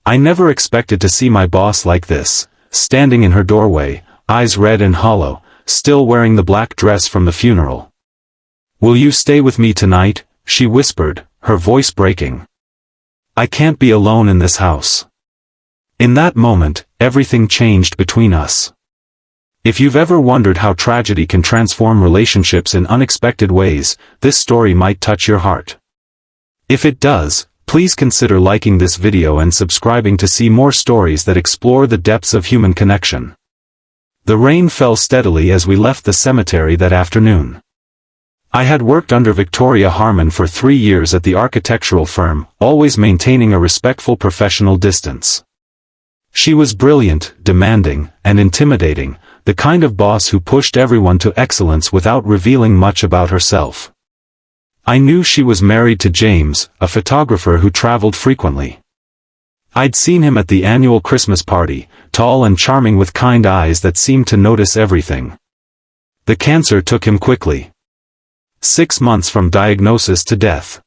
I never expected to see my boss like this, standing in her doorway, eyes red and hollow, still wearing the black dress from the funeral. "Will you stay with me tonight?" she whispered, her voice breaking. "I can't be alone in this house." In that moment, everything changed between us. If you've ever wondered how tragedy can transform relationships in unexpected ways, this story might touch your heart. If it does, please consider liking this video and subscribing to see more stories that explore the depths of human connection. The rain fell steadily as we left the cemetery that afternoon. I had worked under Victoria Harmon for 3 years at the architectural firm, always maintaining a respectful professional distance. She was brilliant, demanding, and intimidating, the kind of boss who pushed everyone to excellence without revealing much about herself. I knew she was married to James, a photographer who traveled frequently. I'd seen him at the annual Christmas party, tall and charming with kind eyes that seemed to notice everything. The cancer took him quickly. 6 months from diagnosis to death.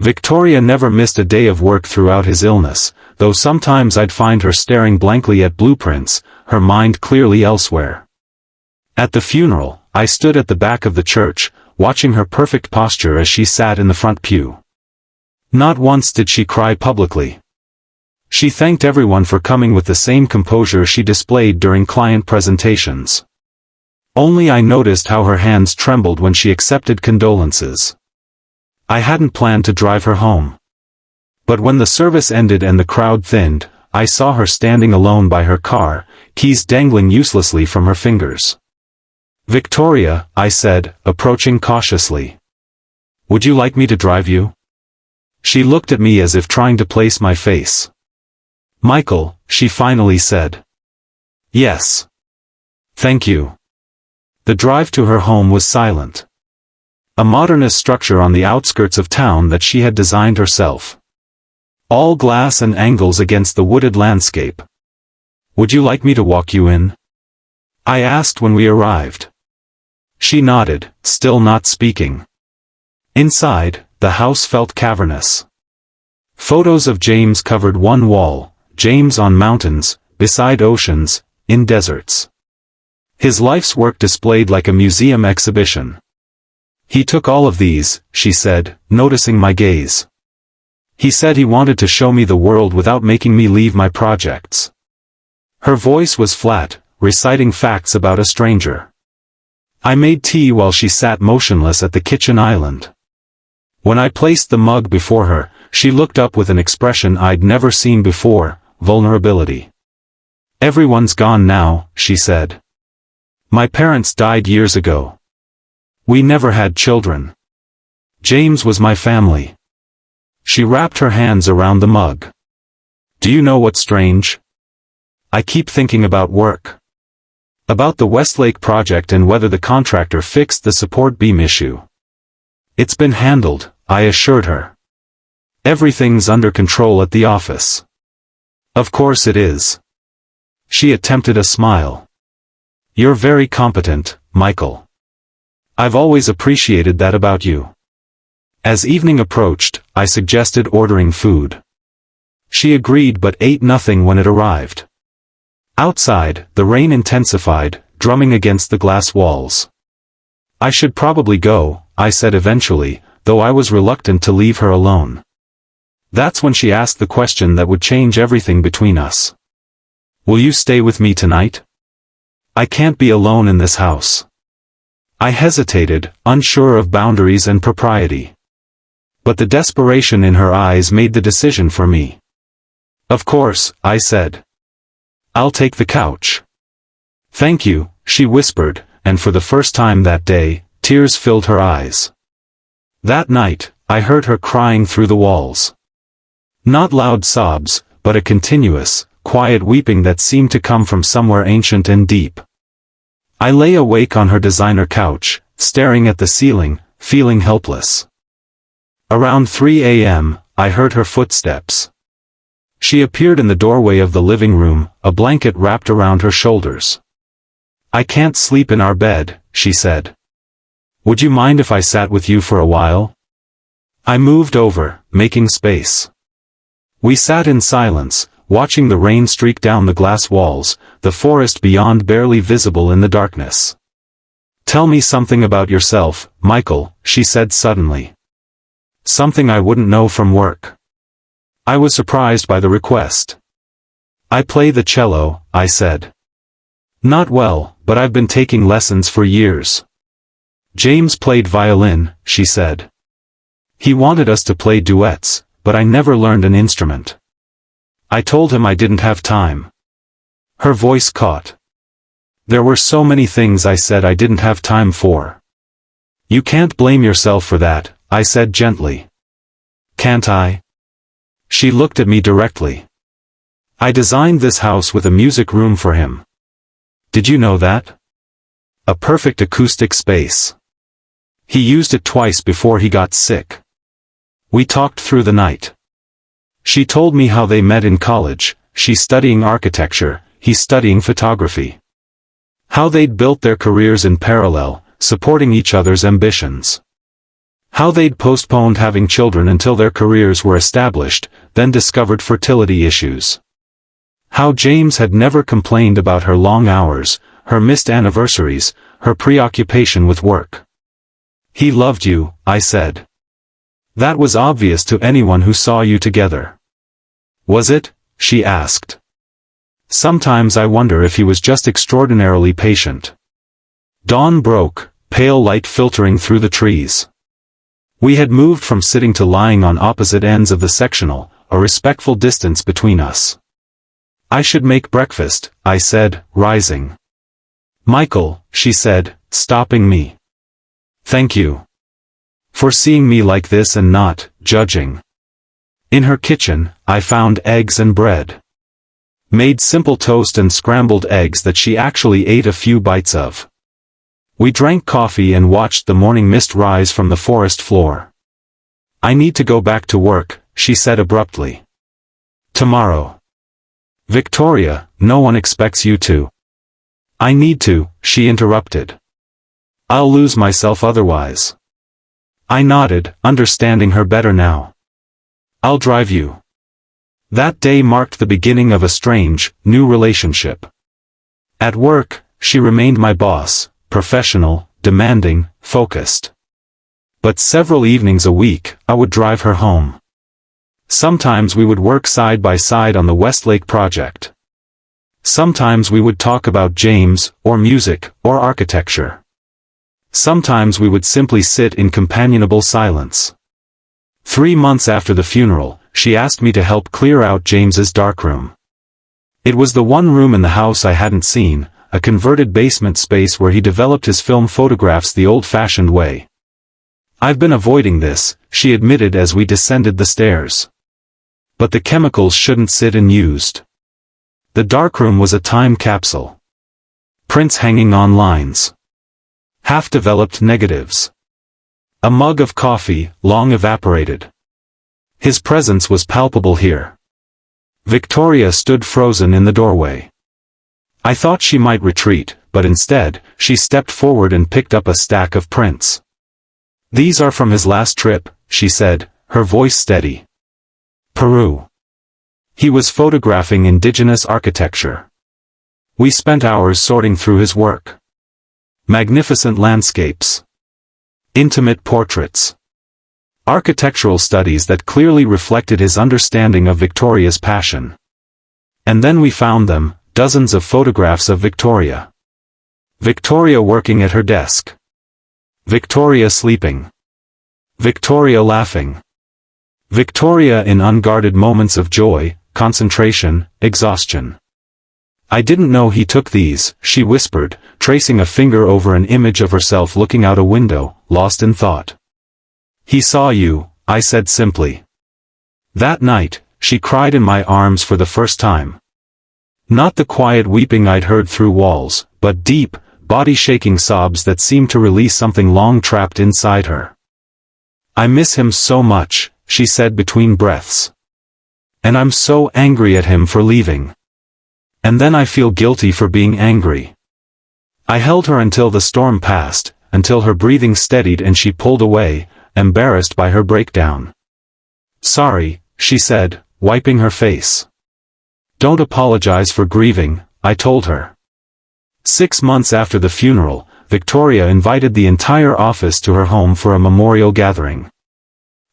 Victoria never missed a day of work throughout his illness, though sometimes I'd find her staring blankly at blueprints, her mind clearly elsewhere. At the funeral, I stood at the back of the church, watching her perfect posture as she sat in the front pew. Not once did she cry publicly. She thanked everyone for coming with the same composure she displayed during client presentations. Only I noticed how her hands trembled when she accepted condolences. I hadn't planned to drive her home. But when the service ended and the crowd thinned, I saw her standing alone by her car, keys dangling uselessly from her fingers. "Victoria," I said, approaching cautiously. "Would you like me to drive you?" She looked at me as if trying to place my face. "Michael," she finally said. "Yes. Thank you." The drive to her home was silent. A modernist structure on the outskirts of town that she had designed herself. All glass and angles against the wooded landscape. "Would you like me to walk you in?" I asked when we arrived. She nodded, still not speaking. Inside, the house felt cavernous. Photos of James covered one wall, James on mountains, beside oceans, in deserts. His life's work displayed like a museum exhibition. "He took all of these," she said, noticing my gaze. "He said he wanted to show me the world without making me leave my projects." Her voice was flat, reciting facts about a stranger. I made tea while she sat motionless at the kitchen island. When I placed the mug before her, she looked up with an expression I'd never seen before, vulnerability. "Everyone's gone now," she said. "My parents died years ago. We never had children. James was my family." She wrapped her hands around the mug. "Do you know what's strange? I keep thinking about work. About the Westlake project and whether the contractor fixed the support beam issue." "It's been handled," I assured her. "Everything's under control at the office." "Of course it is." She attempted a smile. "You're very competent, Michael. I've always appreciated that about you." As evening approached, I suggested ordering food. She agreed but ate nothing when it arrived. Outside, the rain intensified, drumming against the glass walls. "I should probably go," I said eventually, though I was reluctant to leave her alone. That's when she asked the question that would change everything between us. "Will you stay with me tonight? I can't be alone in this house." I hesitated, unsure of boundaries and propriety. But the desperation in her eyes made the decision for me. "Of course," I said. "I'll take the couch." "Thank you," she whispered, and for the first time that day, tears filled her eyes. That night, I heard her crying through the walls. Not loud sobs, but a continuous, quiet weeping that seemed to come from somewhere ancient and deep. I lay awake on her designer couch, staring at the ceiling, feeling helpless. Around 3 a.m., I heard her footsteps. She appeared in the doorway of the living room, a blanket wrapped around her shoulders. "I can't sleep in our bed," she said. "Would you mind if I sat with you for a while?" I moved over, making space. We sat in silence, watching the rain streak down the glass walls, the forest beyond barely visible in the darkness. "Tell me something about yourself, Michael," she said suddenly. "Something I wouldn't know from work." I was surprised by the request. "I play the cello," I said. "Not well, but I've been taking lessons for years." "James played violin," she said. "He wanted us to play duets, but I never learned an instrument. I told him I didn't have time." Her voice caught. "There were so many things I said I didn't have time for." "You can't blame yourself for that," I said gently. "Can't I?" She looked at me directly. "I designed this house with a music room for him. Did you know that? A perfect acoustic space. He used it twice before he got sick." We talked through the night. She told me how they met in college, she studying architecture, he studying photography. How they'd built their careers in parallel, supporting each other's ambitions. How they'd postponed having children until their careers were established, then discovered fertility issues. How James had never complained about her long hours, her missed anniversaries, her preoccupation with work. "He loved you," I said. "That was obvious to anyone who saw you together." "Was it?" she asked. "Sometimes I wonder if he was just extraordinarily patient." Dawn broke, pale light filtering through the trees. We had moved from sitting to lying on opposite ends of the sectional, a respectful distance between us. "I should make breakfast," I said, rising. "Michael," she said, stopping me. "Thank you. For seeing me like this and not judging." In her kitchen, I found eggs and bread. Made simple toast and scrambled eggs that she actually ate a few bites of. We drank coffee and watched the morning mist rise from the forest floor. "I need to go back to work," she said abruptly. "Tomorrow." "Victoria, no one expects you to." "I need to," she interrupted. "I'll lose myself otherwise." I nodded, understanding her better now. "I'll drive you." That day marked the beginning of a strange, new relationship. At work, she remained my boss, professional, demanding, focused. But several evenings a week, I would drive her home. Sometimes we would work side by side on the Westlake project. Sometimes we would talk about James, or music, or architecture. Sometimes we would simply sit in companionable silence. 3 months after the funeral, she asked me to help clear out James's darkroom. It was the one room in the house I hadn't seen, a converted basement space where he developed his film photographs the old-fashioned way. "I've been avoiding this," she admitted as we descended the stairs. "But the chemicals shouldn't sit unused." The darkroom was a time capsule. Prints hanging on lines. Half-developed negatives. A mug of coffee, long evaporated. His presence was palpable here. Victoria stood frozen in the doorway. I thought she might retreat, but instead, she stepped forward and picked up a stack of prints. "These are from his last trip," she said, her voice steady. "Peru." He was photographing indigenous architecture. We spent hours sorting through his work. Magnificent landscapes. Intimate portraits. Architectural studies that clearly reflected his understanding of Victoria's passion. And then we found them, dozens of photographs of Victoria. Victoria working at her desk. Victoria sleeping. Victoria laughing. Victoria in unguarded moments of joy, concentration, exhaustion. "I didn't know he took these," she whispered, tracing a finger over an image of herself looking out a window, lost in thought. "He saw you," I said simply. That night, she cried in my arms for the first time. Not the quiet weeping I'd heard through walls, but deep, body-shaking sobs that seemed to release something long trapped inside her. "I miss him so much," she said between breaths. "And I'm so angry at him for leaving. And then I feel guilty for being angry." I held her until the storm passed, until her breathing steadied and she pulled away, embarrassed by her breakdown. "Sorry," she said, wiping her face. "Don't apologize for grieving," I told her. 6 months after the funeral, Victoria invited the entire office to her home for a memorial gathering.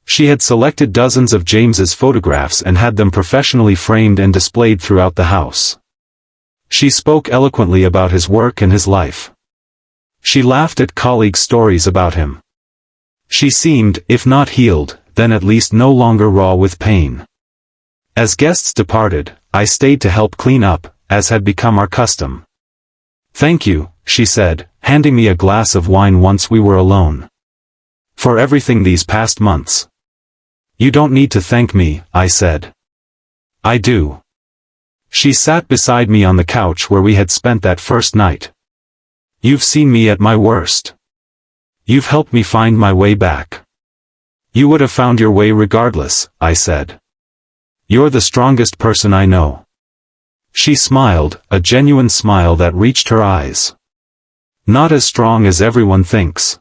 She had selected dozens of James's photographs and had them professionally framed and displayed throughout the house. She spoke eloquently about his work and his life. She laughed at colleagues' stories about him. She seemed, if not healed, then at least no longer raw with pain. As guests departed, I stayed to help clean up, as had become our custom. "Thank you," she said, handing me a glass of wine once we were alone. "For everything these past months." "You don't need to thank me," I said. "I do." She sat beside me on the couch where we had spent that first night. "You've seen me at my worst. You've helped me find my way back. You would have found your way regardless," I said. "You're the strongest person I know." She smiled, a genuine smile that reached her eyes. "Not as strong as everyone thinks.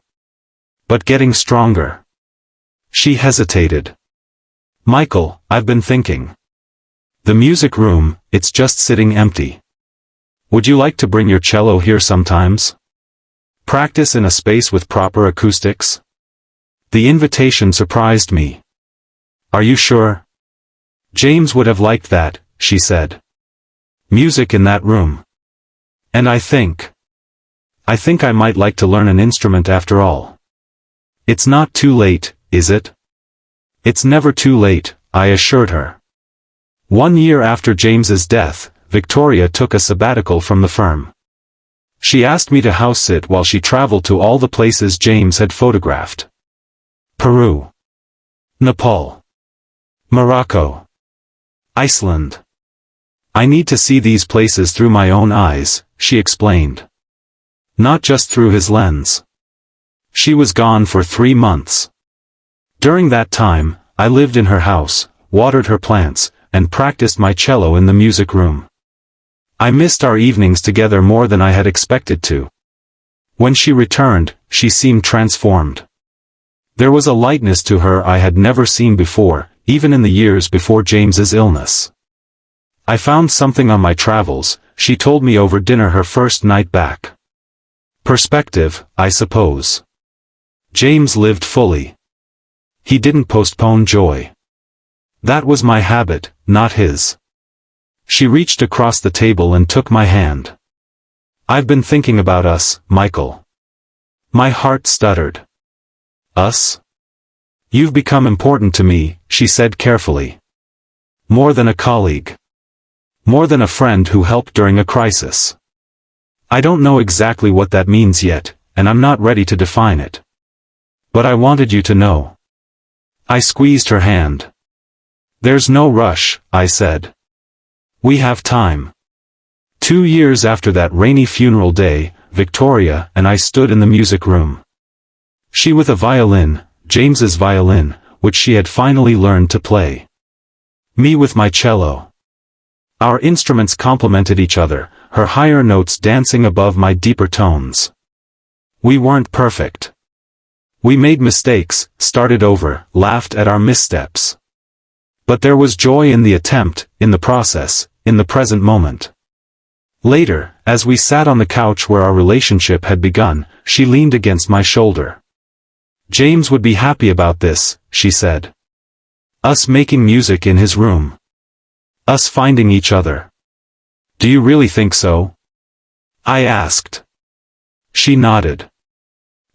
But getting stronger." She hesitated. "Michael, I've been thinking. The music room, it's just sitting empty. Would you like to bring your cello here sometimes? Practice in a space with proper acoustics?" The invitation surprised me. "Are you sure? James would have liked that," she said. "Music in that room. And I think I might like to learn an instrument after all." "It's not too late, is it?" "It's never too late," I assured her. 1 year after James's death, Victoria took a sabbatical from the firm. She asked me to house-sit while she traveled to all the places James had photographed. Peru, Nepal, Morocco, Iceland. "I need to see these places through my own eyes," she explained. "Not just through his lens." She was gone for 3 months. During that time, I lived in her house, watered her plants, and practiced my cello in the music room. I missed our evenings together more than I had expected to. When she returned, she seemed transformed. There was a lightness to her I had never seen before, even in the years before James's illness. "I found something on my travels," she told me over dinner her first night back. "Perspective, I suppose." James lived fully. He didn't postpone joy. That was my habit, not his. She reached across the table and took my hand. "I've been thinking about us, Michael." My heart stuttered. "Us? You've become important to me," she said carefully. "More than a colleague. More than a friend who helped during a crisis. I don't know exactly what that means yet, and I'm not ready to define it. But I wanted you to know." I squeezed her hand. "There's no rush," I said. "We have time." 2 years after that rainy funeral day, Victoria and I stood in the music room. She with a violin, James's violin, which she had finally learned to play. Me with my cello. Our instruments complemented each other, her higher notes dancing above my deeper tones. We weren't perfect. We made mistakes, started over, laughed at our missteps. But there was joy in the attempt, in the process, in the present moment. Later, as we sat on the couch where our relationship had begun, she leaned against my shoulder. "James would be happy about this," she said. "Us making music in his room. Us finding each other." "Do you really think so?" I asked. She nodded.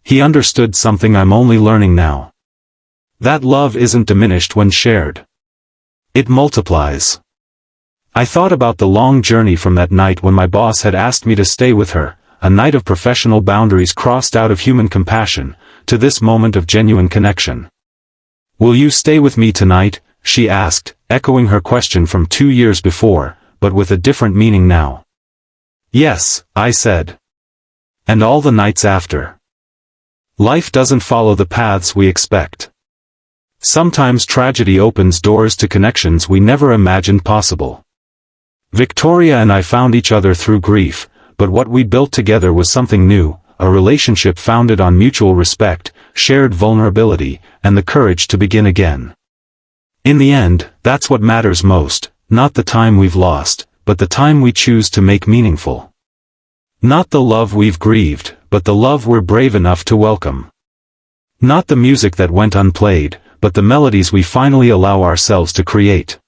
He understood something I'm only learning now. That love isn't diminished when shared. It multiplies. I thought about the long journey from that night when my boss had asked me to stay with her, a night of professional boundaries crossed out of human compassion, to this moment of genuine connection. "Will you stay with me tonight?" she asked, echoing her question from 2 years before, but with a different meaning now. "Yes," I said. "And all the nights after." Life doesn't follow the paths we expect. Sometimes tragedy opens doors to connections we never imagined possible. Victoria and I found each other through grief, but what we built together was something new, a relationship founded on mutual respect, shared vulnerability, and the courage to begin again. In the end, that's what matters most, not the time we've lost, but the time we choose to make meaningful. Not the love we've grieved, but the love we're brave enough to welcome. Not the music that went unplayed, but the melodies we finally allow ourselves to create.